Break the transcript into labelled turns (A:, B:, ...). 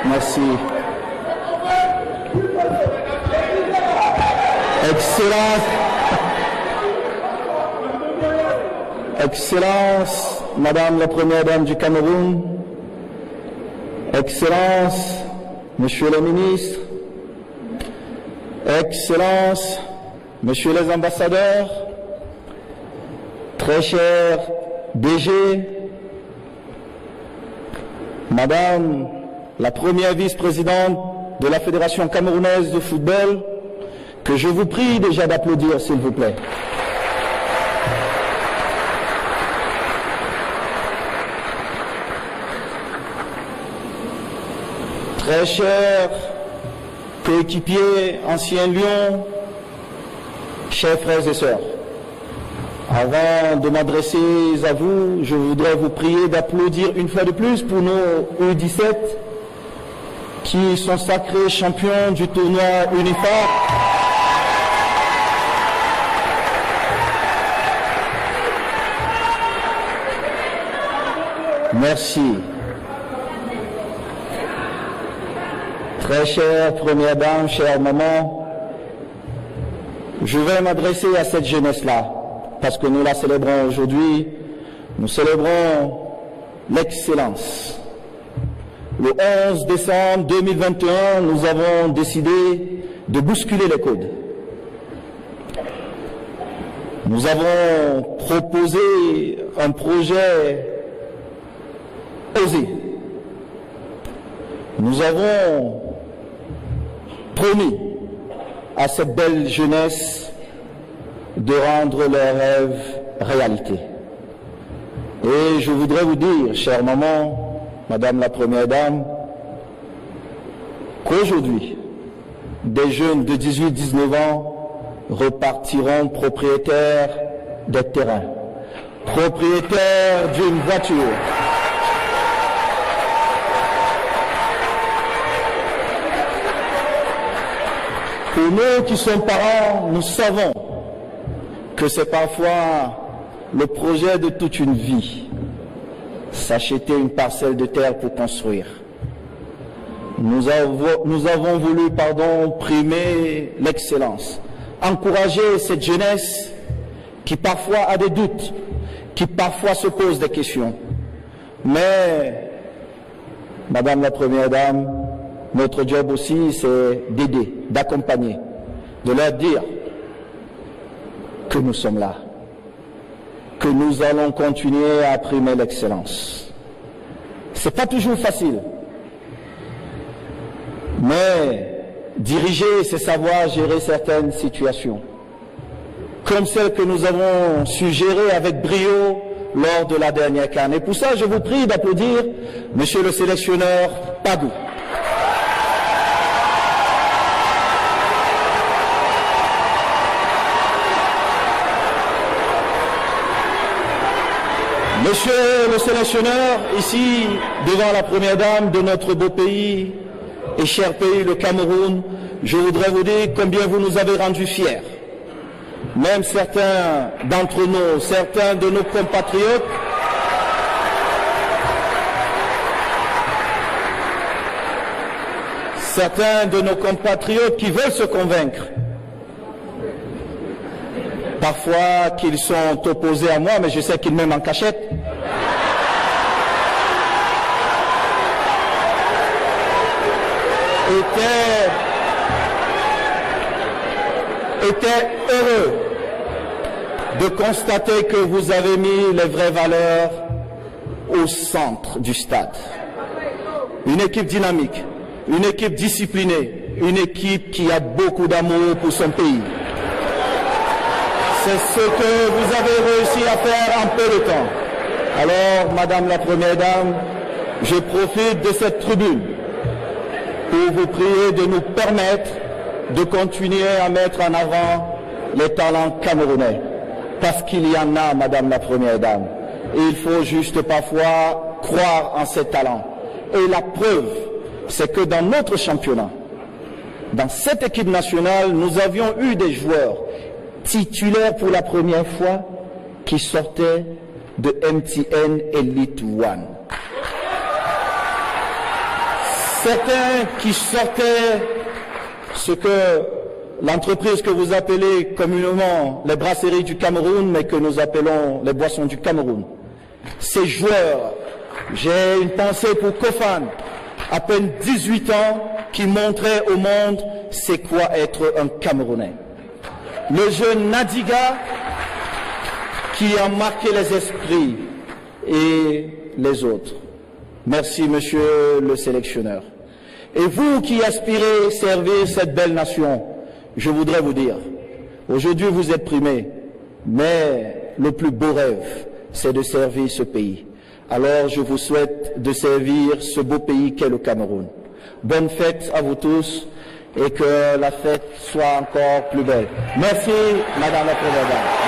A: merci. Excellence, Madame la Première Dame du Cameroun, Excellence, Monsieur le Ministre, Excellence, Messieurs les ambassadeurs, très chers DG, Madame la première vice-présidente de la Fédération camerounaise de football, que je vous prie déjà d'applaudir, s'il vous plaît. Très chers coéquipiers, anciens lions, chers frères et sœurs, avant de m'adresser à vous, je voudrais vous prier d'applaudir une fois de plus pour nos U17 qui sont sacrés champions du tournoi UNIFA. Merci. Très chère Première Dame, chère maman, je vais m'adresser à cette jeunesse-là, parce que nous la célébrons aujourd'hui. Nous célébrons l'excellence. Le 11 décembre 2021, nous avons décidé de bousculer les codes. Nous avons proposé un projet osé. Nous avons promis à cette belle jeunesse de rendre leurs rêves réalité. Et je voudrais vous dire, chère maman, Madame la Première Dame, qu'aujourd'hui, des jeunes de 18-19 ans repartiront propriétaires des terrains, propriétaires d'une voiture. Pour nous qui sommes parents, nous savons que c'est parfois le projet de toute une vie, s'acheter une parcelle de terre pour construire. Nous avons voulu, primer l'excellence, encourager cette jeunesse qui parfois a des doutes, qui parfois se pose des questions. Mais, Madame la Première Dame, notre job aussi, c'est d'aider, d'accompagner, de leur dire que nous sommes là, que nous allons continuer à primer l'excellence. C'est pas toujours facile, mais diriger, c'est savoir gérer certaines situations, comme celle que nous avons su gérer avec brio lors de la dernière CAN. Et pour ça, je vous prie d'applaudir Monsieur le sélectionneur Padou. Monsieur le sélectionneur, ici, devant la Première Dame de notre beau pays et cher pays, le Cameroun, je voudrais vous dire combien vous nous avez rendus fiers. Même certains d'entre nous, certains de nos compatriotes, qui veulent se convaincre, parfois qu'ils sont opposés à moi, mais je sais qu'ils m'aiment en cachette. Étaient heureux de constater que vous avez mis les vraies valeurs au centre du stade. Une équipe dynamique, une équipe disciplinée, une équipe qui a beaucoup d'amour pour son pays. C'est ce que vous avez réussi à faire en peu de temps. Alors, Madame la Première Dame, je profite de cette tribune pour vous prier de nous permettre de continuer à mettre en avant les talents camerounais. Parce qu'il y en a, Madame la Première Dame. Et il faut juste parfois croire en ces talents. Et la preuve, c'est que dans notre championnat, dans cette équipe nationale, nous avions eu des joueurs titulaires pour la première fois qui sortaient de MTN Elite One. certains qui sortaient ce que l'entreprise que vous appelez communément les brasseries du Cameroun, mais que nous appelons les boissons du Cameroun. Ces joueurs, j'ai une pensée pour Kofan, à peine 18 ans, qui montrait au monde c'est quoi être un Camerounais. Le jeune Nadiga, qui a marqué les esprits et les autres. Merci, monsieur le sélectionneur. Et vous qui aspirez servir cette belle nation, je voudrais vous dire, aujourd'hui vous êtes primés, mais le plus beau rêve, c'est de servir ce pays. Alors je vous souhaite de servir ce beau pays qu'est le Cameroun. Bonne fête à vous tous et que la fête soit encore plus belle. Merci, Madame la Présidente.